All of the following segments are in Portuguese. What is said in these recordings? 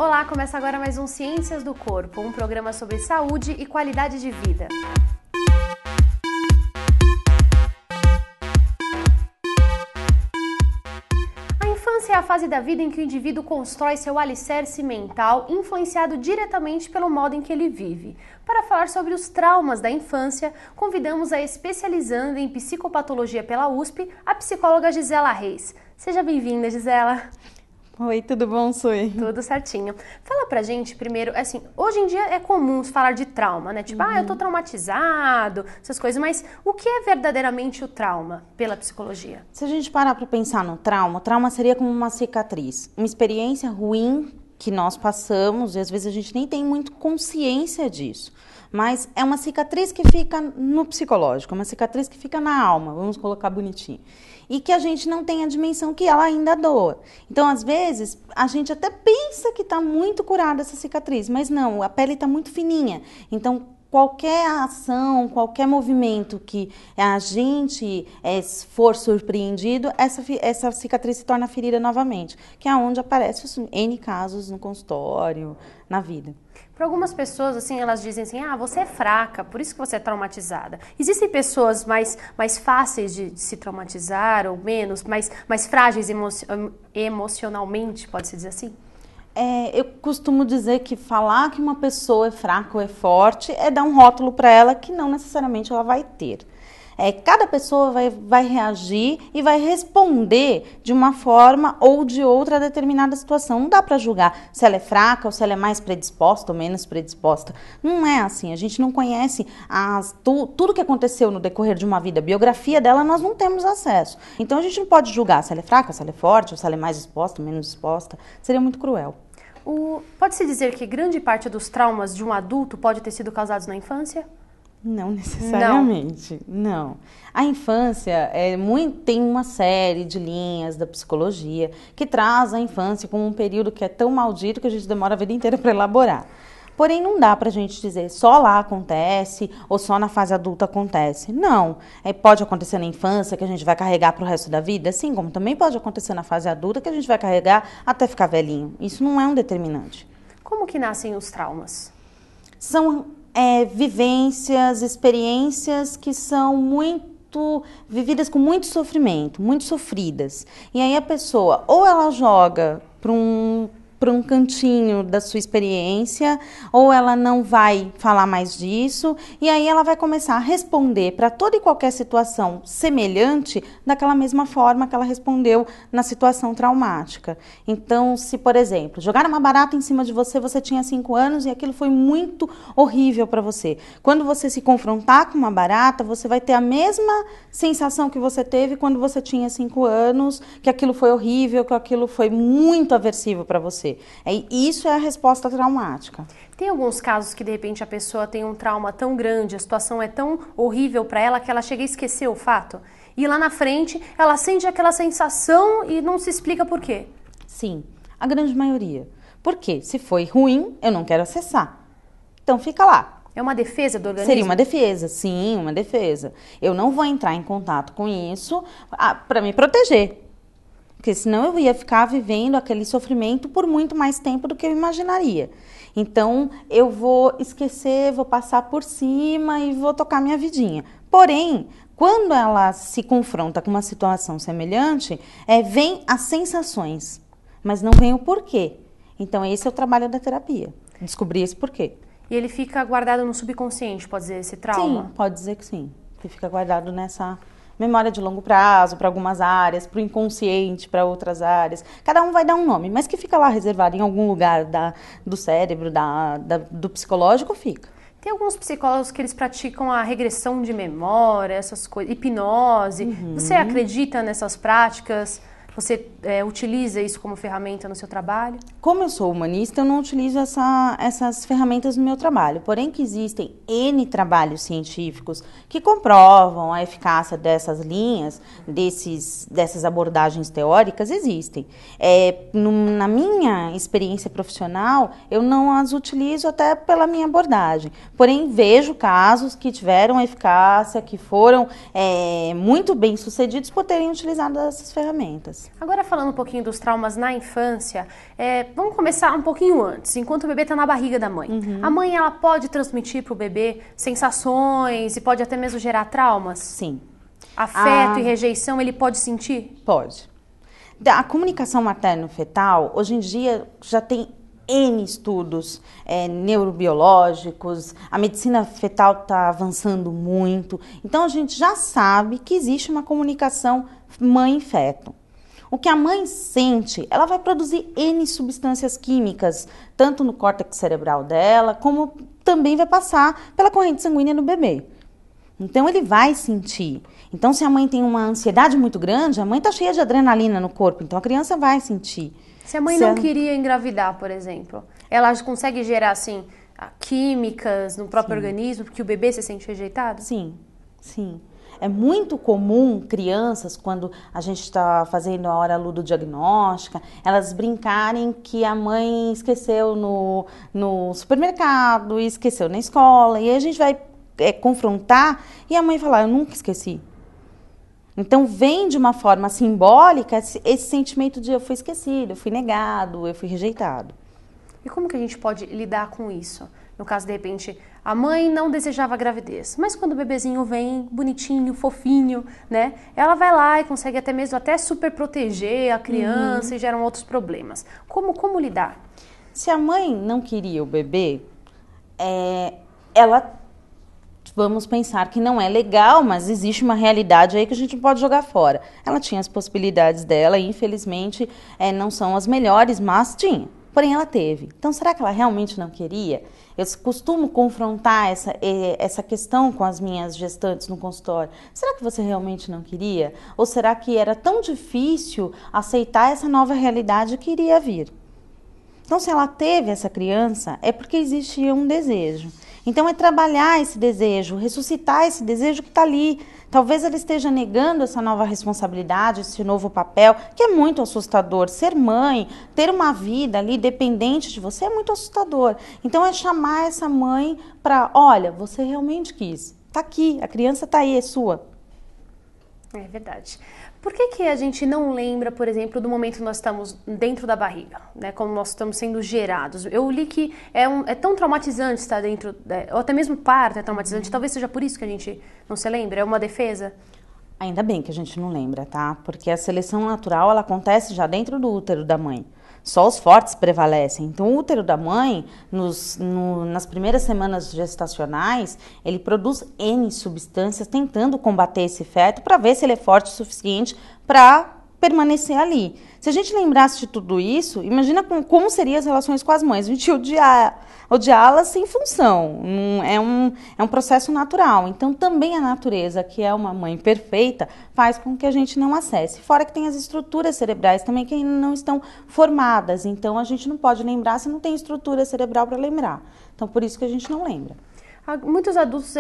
Olá, começa agora mais um Ciências do Corpo, um programa sobre saúde e qualidade de vida. A infância é a fase da vida em que o indivíduo constrói seu alicerce mental, influenciado diretamente pelo modo em que ele vive. Para falar sobre os traumas da infância, convidamos a especializanda em psicopatologia pela USP, a psicóloga Gisela Reis. Seja bem-vinda, Gisela. Oi, tudo bom, Sui? Tudo certinho. Fala pra gente primeiro, assim, hoje em dia é comum falar de trauma, né? Tipo, eu tô traumatizado, essas coisas, mas o que é verdadeiramente o trauma pela psicologia? Se a gente parar pra pensar no trauma, o trauma seria como uma cicatriz, uma experiência ruim que nós passamos e às vezes a gente nem tem muito consciência disso. Mas é uma cicatriz que fica no psicológico, uma cicatriz que fica na alma, vamos colocar bonitinho. E que a gente não tem a dimensão que ela ainda doa. Então, às vezes, a gente até pensa que está muito curada essa cicatriz, mas não, a pele está muito fininha. Então, qualquer ação, qualquer movimento que a gente for surpreendido, essa cicatriz se torna ferida novamente, que é onde aparecem os N casos no consultório, na vida. Para algumas pessoas, assim, elas dizem assim, você é fraca, por isso que você é traumatizada. Existem pessoas mais fáceis de se traumatizar ou menos, mais frágeis emocionalmente, pode-se dizer assim? Eu costumo dizer que falar que uma pessoa é fraca ou é forte é dar um rótulo para ela que não necessariamente ela vai ter. Cada pessoa vai reagir e vai responder de uma forma ou de outra a determinada situação. Não dá para julgar se ela é fraca ou se ela é mais predisposta ou menos predisposta. Não é assim. A gente não conhece tudo que aconteceu no decorrer de uma vida. A biografia dela nós não temos acesso. Então a gente não pode julgar se ela é fraca, se ela é forte, ou se ela é mais exposta ou menos exposta. Seria muito cruel. Pode-se dizer que grande parte dos traumas de um adulto pode ter sido causados na infância? Não necessariamente, não. A infância tem uma série de linhas da psicologia que traz a infância como um período que é tão maldito que a gente demora a vida inteira para elaborar. Porém, não dá para a gente dizer só lá acontece ou só na fase adulta acontece. Não. Pode acontecer na infância que a gente vai carregar para o resto da vida, assim como também pode acontecer na fase adulta que a gente vai carregar até ficar velhinho. Isso não é um determinante. Como que nascem os traumas? São vivências, experiências que são muito vividas com muito sofrimento, muito sofridas. E aí a pessoa ou ela joga para um cantinho da sua experiência, ou ela não vai falar mais disso, e aí ela vai começar a responder para toda e qualquer situação semelhante daquela mesma forma que ela respondeu na situação traumática. Então, se, por exemplo, jogaram uma barata em cima de você, você tinha 5 anos e aquilo foi muito horrível para você. Quando você se confrontar com uma barata, você vai ter a mesma sensação que você teve quando você tinha 5 anos, que aquilo foi horrível, que aquilo foi muito aversivo para você. Isso é a resposta traumática. Tem alguns casos que, de repente, a pessoa tem um trauma tão grande, a situação é tão horrível para ela que ela chega a esquecer o fato. E lá na frente, ela sente aquela sensação e não se explica por quê. Sim, a grande maioria. Por quê? Se foi ruim, eu não quero acessar. Então fica lá. É uma defesa do organismo? Seria uma defesa, sim, uma defesa. Eu não vou entrar em contato com isso para me proteger. Porque senão eu ia ficar vivendo aquele sofrimento por muito mais tempo do que eu imaginaria. Então, eu vou esquecer, vou passar por cima e vou tocar minha vidinha. Porém, quando ela se confronta com uma situação semelhante, vem as sensações, mas não vem o porquê. Então, esse é o trabalho da terapia, descobrir esse porquê. E ele fica guardado no subconsciente, pode dizer, esse trauma? Sim, pode dizer que sim. Ele fica guardado nessa memória de longo prazo para algumas áreas, para o inconsciente, para outras áreas. Cada um vai dar um nome, mas que fica lá reservado em algum lugar do cérebro, do psicológico, fica. Tem alguns psicólogos que eles praticam a regressão de memória, essas coisas, hipnose. Você acredita nessas práticas? Você utiliza isso como ferramenta no seu trabalho? Como eu sou humanista, eu não utilizo essas ferramentas no meu trabalho. Porém, que existem N trabalhos científicos que comprovam a eficácia dessas linhas, dessas abordagens teóricas, existem. Na minha experiência profissional, eu não as utilizo até pela minha abordagem. Porém, vejo casos que tiveram eficácia, que foram muito bem sucedidos por terem utilizado essas ferramentas. Agora falando um pouquinho dos traumas na infância, vamos começar um pouquinho antes, enquanto o bebê está na barriga da mãe. A mãe, ela pode transmitir para o bebê sensações e pode até mesmo gerar traumas? Sim. Afeto e rejeição, ele pode sentir? Pode. A comunicação materno-fetal, hoje em dia, já tem N estudos neurobiológicos, a medicina fetal está avançando muito, então a gente já sabe que existe uma comunicação mãe-feto. O que a mãe sente, ela vai produzir N substâncias químicas, tanto no córtex cerebral dela, como também vai passar pela corrente sanguínea no bebê. Então ele vai sentir. Então se a mãe tem uma ansiedade muito grande, a mãe está cheia de adrenalina no corpo, então a criança vai sentir. Se a mãe não queria engravidar, por exemplo, ela consegue gerar, assim, químicas no próprio organismo, porque o bebê se sente rejeitado? Sim, sim. É muito comum crianças, quando a gente está fazendo a hora ludodiagnóstica, elas brincarem que a mãe esqueceu no supermercado, esqueceu na escola, e aí a gente vai confrontar e a mãe falar, eu nunca esqueci. Então vem de uma forma simbólica esse sentimento de eu fui esquecido, eu fui negado, eu fui rejeitado. E como que a gente pode lidar com isso? No caso, de repente, a mãe não desejava a gravidez, mas quando o bebezinho vem bonitinho, fofinho, né? Ela vai lá e consegue até mesmo super proteger a criança e geram outros problemas. Como lidar? Se a mãe não queria o bebê, ela... Vamos pensar que não é legal, mas existe uma realidade aí que a gente não pode jogar fora. Ela tinha as possibilidades dela e, infelizmente, não são as melhores, mas tinha. Porém, ela teve. Então, será que ela realmente não queria? Eu costumo confrontar essa questão com as minhas gestantes no consultório. Será que você realmente não queria? Ou será que era tão difícil aceitar essa nova realidade que iria vir? Então, se ela teve essa criança, é porque existia um desejo. Então, é trabalhar esse desejo, ressuscitar esse desejo que está ali. Talvez ela esteja negando essa nova responsabilidade, esse novo papel, que é muito assustador. Ser mãe, ter uma vida ali dependente de você é muito assustador. Então, é chamar essa mãe para, olha, você realmente quis. Está aqui, a criança está aí, é sua. É verdade. Por que a gente não lembra, por exemplo, do momento que nós estamos dentro da barriga, né? Como nós estamos sendo gerados? Eu li que é tão traumatizante estar dentro, ou até mesmo parto é traumatizante, talvez seja por isso que a gente não se lembra, é uma defesa? Ainda bem que a gente não lembra, tá? Porque a seleção natural, ela acontece já dentro do útero da mãe. Só os fortes prevalecem. Então, o útero da mãe, nas primeiras semanas gestacionais, ele produz N substâncias tentando combater esse feto para ver se ele é forte o suficiente para permanecer ali. Se a gente lembrasse de tudo isso, imagina como seriam as relações com as mães. A gente ia odiá-las sem função. É um processo natural. Então, também a natureza, que é uma mãe perfeita, faz com que a gente não acesse. Fora que tem as estruturas cerebrais também que ainda não estão formadas. Então, a gente não pode lembrar se não tem estrutura cerebral para lembrar. Então, por isso que a gente não lembra. Muitos adultos,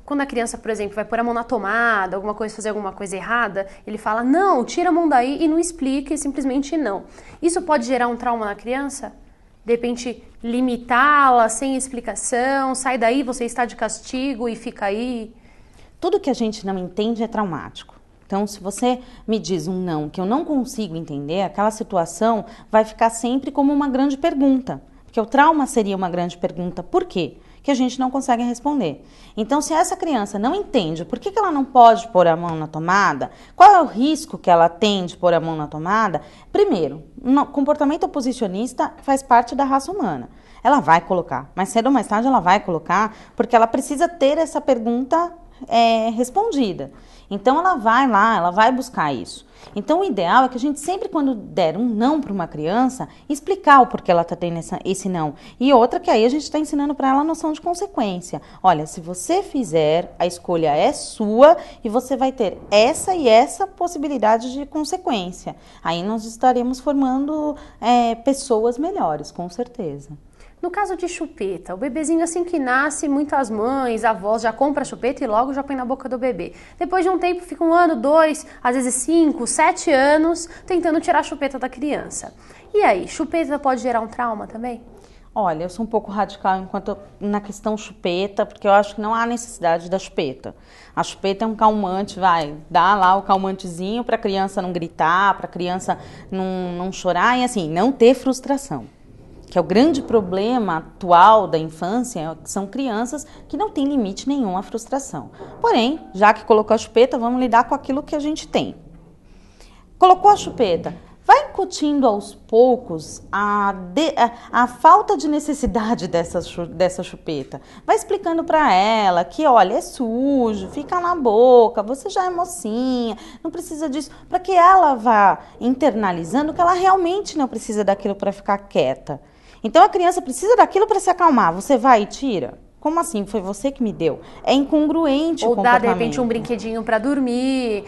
quando a criança, por exemplo, vai pôr a mão na tomada, fazer alguma coisa errada, ele fala, não, tira a mão daí e não explica e simplesmente não. Isso pode gerar um trauma na criança? De repente, limitá-la sem explicação, sai daí, você está de castigo e fica aí? Tudo que a gente não entende é traumático. Então, se você me diz um não que eu não consigo entender, aquela situação vai ficar sempre como uma grande pergunta. Porque o trauma seria uma grande pergunta. Por quê? Que a gente não consegue responder. Então, se essa criança não entende por que ela não pode pôr a mão na tomada, qual é o risco que ela tem de pôr a mão na tomada? Primeiro, comportamento oposicionista faz parte da raça humana. Ela vai colocar, mais cedo ou mais tarde ela vai colocar, porque ela precisa ter essa pergunta respondida. Então, ela vai lá, ela vai buscar isso. Então, o ideal é que a gente sempre, quando der um não para uma criança, explicar o porquê ela está tendo esse não. E outra que aí a gente está ensinando para ela a noção de consequência. Olha, se você fizer, a escolha é sua e você vai ter essa e essa possibilidade de consequência. Aí nós estaremos formando pessoas melhores, com certeza. No caso de chupeta, o bebezinho assim que nasce, muitas mães, avós já compram a chupeta e logo já põe na boca do bebê. Depois de um tempo fica 1 ano, 2, às vezes 5, 7 anos tentando tirar a chupeta da criança. E aí, chupeta pode gerar um trauma também? Olha, eu sou um pouco radical na questão chupeta, porque eu acho que não há necessidade da chupeta. A chupeta é um calmante, dá lá o calmantezinho para a criança não gritar, para a criança não chorar e assim, não ter frustração. Que é o grande problema atual da infância, são crianças que não têm limite nenhum à frustração. Porém, já que colocou a chupeta, vamos lidar com aquilo que a gente tem. Colocou a chupeta, vai incutindo aos poucos a falta de necessidade dessa chupeta. Vai explicando para ela que, olha, é sujo, fica na boca, você já é mocinha, não precisa disso. Para que ela vá internalizando que ela realmente não precisa daquilo para ficar quieta. Então a criança precisa daquilo para se acalmar. Você vai e tira? Como assim? Foi você que me deu? É incongruente o comportamento. Ou dá, de repente, um brinquedinho para dormir,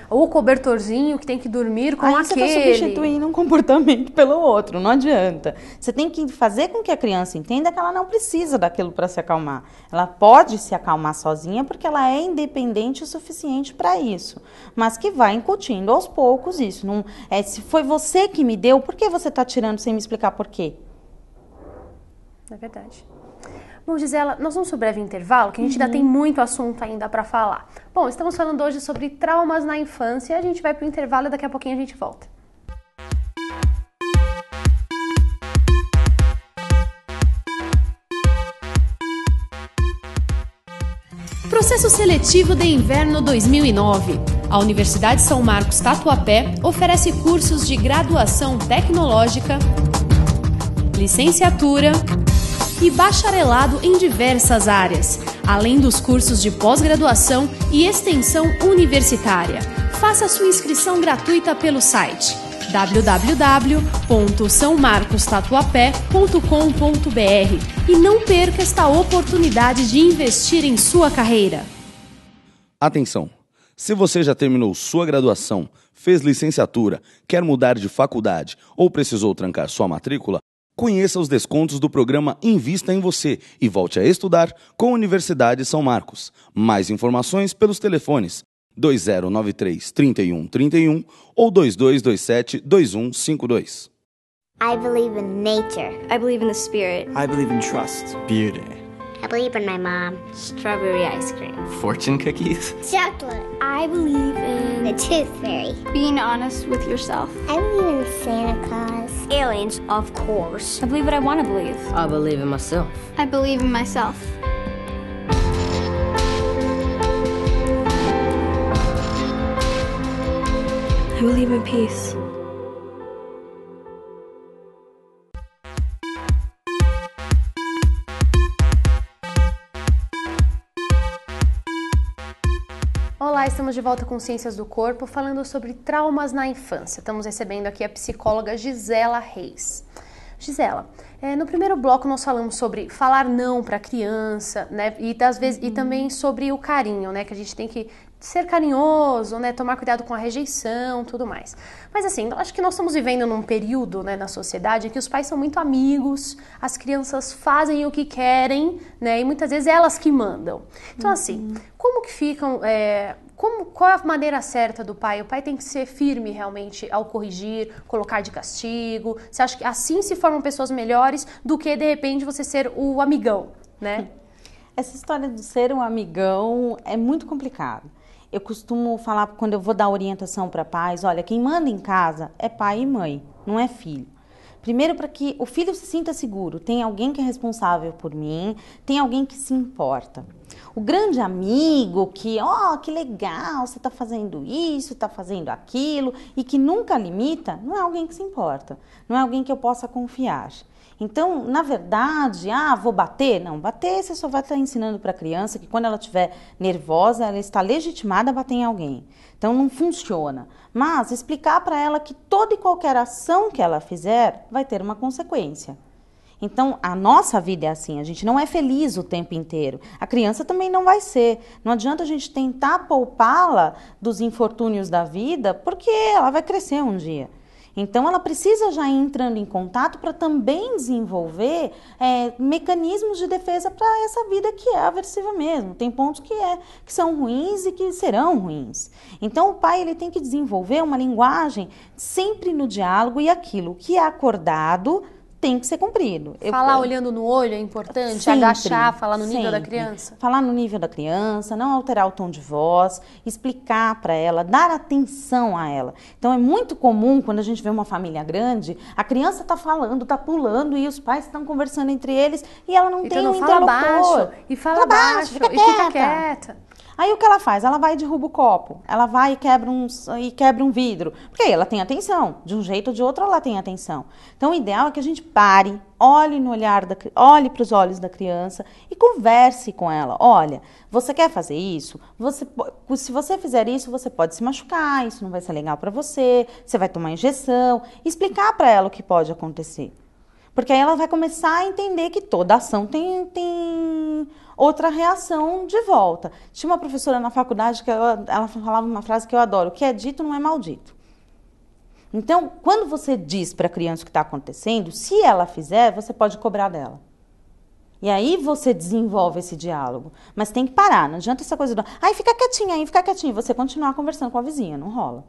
ou o cobertorzinho que tem que dormir com aquele. Você está substituindo um comportamento pelo outro, não adianta. Você tem que fazer com que a criança entenda que ela não precisa daquilo para se acalmar. Ela pode se acalmar sozinha porque ela é independente o suficiente para isso. Mas que vai incutindo aos poucos isso. Não, se foi você que me deu, por que você está tirando sem me explicar por quê? É verdade. Bom, Gisela, nós vamos para um breve intervalo, que a gente ainda tem muito assunto ainda para falar. Bom, estamos falando hoje sobre traumas na infância, a gente vai para o intervalo e daqui a pouquinho a gente volta. Processo seletivo de inverno 2009. A Universidade São Marcos Tatuapé oferece cursos de graduação tecnológica, licenciatura e bacharelado em diversas áreas, além dos cursos de pós-graduação e extensão universitária. Faça sua inscrição gratuita pelo site www.saomarcostatuapé.com.br e não perca esta oportunidade de investir em sua carreira. Atenção! Se você já terminou sua graduação, fez licenciatura, quer mudar de faculdade ou precisou trancar sua matrícula, conheça os descontos do programa Invista em Você e volte a estudar com a Universidade São Marcos. Mais informações pelos telefones 2093-3131 ou 2227-2152. I believe in nature. I believe in the spirit. I believe in trust. Beauty. I believe in my mom. Strawberry ice cream. Fortune cookies. Chocolate. I believe in The Tooth Fairy. being honest with yourself. I believe in Santa Claus. Aliens, of course. I believe what I want to believe. I believe in myself. I believe in myself. I believe in peace. Olá, estamos de volta com Ciências do Corpo, falando sobre traumas na infância. Estamos recebendo aqui a psicóloga Gisela Reis. Gisela, no primeiro bloco nós falamos sobre falar não para a criança, né? E às vezes e também sobre o carinho, né? Que a gente tem que ser carinhoso, né? Tomar cuidado com a rejeição, tudo mais. Mas assim, acho que nós estamos vivendo num período, né, na sociedade em que os pais são muito amigos, as crianças fazem o que querem, né? E muitas vezes elas que mandam. Então assim, como que ficam... Qual é a maneira certa do pai? O pai tem que ser firme realmente ao corrigir, colocar de castigo. Você acha que assim se formam pessoas melhores do que, de repente, você ser o amigão, né? Essa história de ser um amigão é muito complicado. Eu costumo falar, quando eu vou dar orientação para pais, olha, quem manda em casa é pai e mãe, não é filho. Primeiro, para que o filho se sinta seguro, tem alguém que é responsável por mim, tem alguém que se importa. O grande amigo que legal, você está fazendo isso, está fazendo aquilo, e que nunca limita, não é alguém que se importa, não é alguém que eu possa confiar. Então, na verdade, vou bater? Não, bater você só vai estar ensinando para a criança que quando ela estiver nervosa, ela está legitimada a bater em alguém. Então, não funciona. Mas explicar para ela que toda e qualquer ação que ela fizer vai ter uma consequência. Então, a nossa vida é assim, a gente não é feliz o tempo inteiro. A criança também não vai ser. Não adianta a gente tentar poupá-la dos infortúnios da vida, porque ela vai crescer um dia. Então, ela precisa já ir entrando em contato para também desenvolver mecanismos de defesa para essa vida que é aversiva mesmo. Tem pontos que são ruins e que serão ruins. Então, o pai ele tem que desenvolver uma linguagem sempre no diálogo e aquilo que é acordado tem que ser cumprido. Falar olhando no olho é importante? Sempre, Agachar, falar no nível da sempre. criança? Falar no nível da criança, não alterar o tom de voz, explicar para ela, dar atenção a ela. Então é muito comum quando a gente vê uma família grande, a criança está falando, está pulando e os pais estão conversando entre eles e ela não tem um fala interlocutor. baixo, e fala baixo, fica e fica quieta. Aí o que ela faz? Ela vai e derruba o copo, ela vai e quebra um vidro, porque aí ela tem atenção, de um jeito ou de outro ela tem atenção. Então o ideal é que a gente pare, olhe para os olhos da criança e converse com ela. Olha, você quer fazer isso? Se você fizer isso, você pode se machucar, isso não vai ser legal para você, você vai tomar injeção, explicar para ela o que pode acontecer. Porque aí ela vai começar a entender que toda ação tem outra reação de volta. Tinha uma professora na faculdade que ela falava uma frase que eu adoro: o que é dito não é maldito. Então, quando você diz para a criança o que está acontecendo, se ela fizer, você pode cobrar dela. E aí você desenvolve esse diálogo. Mas tem que parar, não adianta essa coisa do ai, fica quietinha aí, fica quietinho. Você continuar conversando com a vizinha, não rola.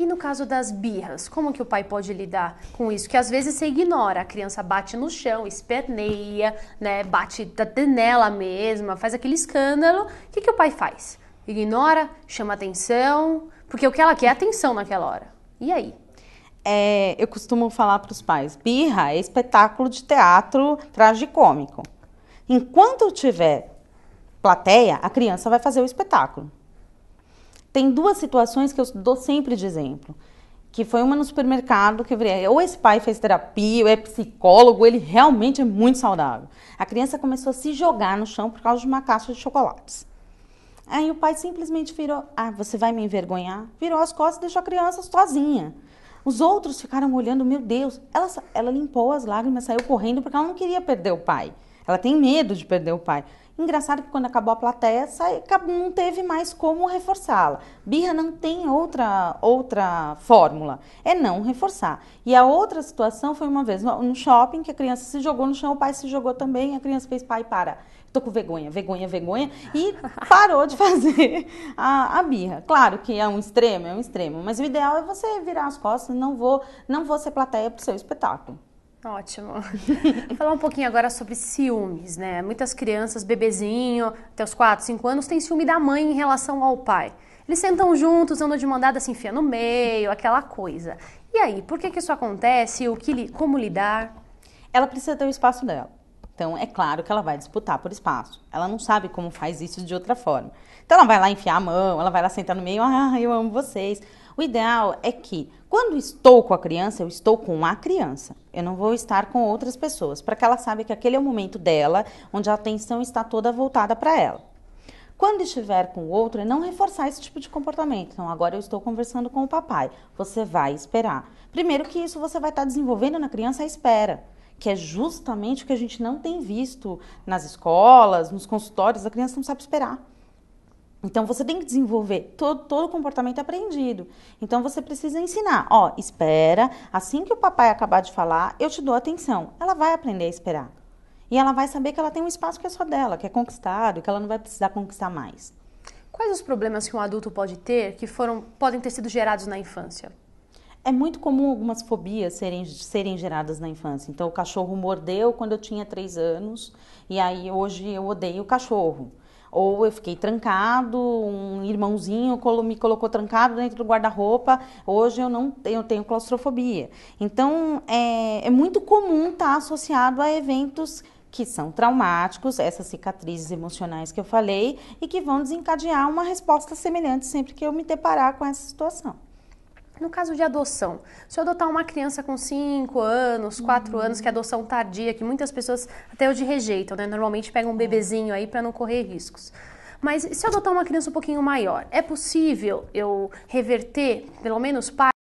E no caso das birras, como que o pai pode lidar com isso? Que às vezes você ignora, a criança bate no chão, esperneia, né, bate nela mesma, faz aquele escândalo. O que o pai faz? Ignora, chama atenção, porque o que ela quer é atenção naquela hora. E aí? Eu costumo falar para os pais, birra é espetáculo de teatro tragicômico. Enquanto tiver plateia, a criança vai fazer o espetáculo. Tem duas situações que eu dou sempre de exemplo, que foi uma no supermercado, que eu falei, ou esse pai fez terapia, ou é psicólogo, ele realmente é muito saudável. A criança começou a se jogar no chão por causa de uma caixa de chocolates. Aí o pai simplesmente virou, você vai me envergonhar? Virou as costas e deixou a criança sozinha. Os outros ficaram olhando, meu Deus, ela limpou as lágrimas, saiu correndo porque ela não queria perder o pai. Ela tem medo de perder o pai. Engraçado que quando acabou a plateia, não teve mais como reforçá-la. Birra não tem outra fórmula, é não reforçar. E a outra situação foi uma vez no shopping, que a criança se jogou no chão, o pai se jogou também, a criança fez, pai, para, tô com vergonha, e parou de fazer a birra. Claro que é um extremo, mas o ideal é você virar as costas, não vou ser plateia pro seu espetáculo. Ótimo. Vou falar um pouquinho agora sobre ciúmes, né? Muitas crianças, bebezinho, até os 4, 5 anos, têm ciúme da mãe em relação ao pai. Eles sentam juntos, andam de mão dada, se enfia no meio, aquela coisa. E aí, por que isso acontece? Como lidar? Ela precisa ter o espaço dela. Então, é claro que ela vai disputar por espaço. Ela não sabe como faz isso de outra forma. Então, ela vai lá enfiar a mão, ela vai lá sentar no meio, eu amo vocês. O ideal é que, quando estou com a criança, eu estou com a criança. Eu não vou estar com outras pessoas, para que ela saiba que aquele é o momento dela, onde a atenção está toda voltada para ela. Quando estiver com o outro, é não reforçar esse tipo de comportamento. Então, agora eu estou conversando com o papai. Você vai esperar. Primeiro que isso você vai estar desenvolvendo na criança a espera, que é justamente o que a gente não tem visto nas escolas, nos consultórios, a criança não sabe esperar. Então, você tem que desenvolver todo o comportamento aprendido. Então, você precisa ensinar. Espera, assim que o papai acabar de falar, eu te dou atenção. Ela vai aprender a esperar. E ela vai saber que ela tem um espaço que é só dela, que é conquistado, que ela não vai precisar conquistar mais. Quais os problemas que um adulto pode ter que podem ter sido gerados na infância? É muito comum algumas fobias serem geradas na infância. Então, o cachorro mordeu quando eu tinha 3 anos, e aí hoje eu odeio o cachorro. Ou eu fiquei trancado, um irmãozinho me colocou trancado dentro do guarda-roupa, hoje eu tenho claustrofobia. Então, é muito comum estar associado a eventos que são traumáticos, essas cicatrizes emocionais que eu falei, e que vão desencadear uma resposta semelhante sempre que eu me deparar com essa situação. No caso de adoção, se eu adotar uma criança com 5 anos, 4 anos, que é adoção tardia, que muitas pessoas até hoje rejeitam, né? Normalmente pegam um bebezinho aí para não correr riscos. Mas se eu adotar uma criança um pouquinho maior, é possível eu reverter, pelo menos parte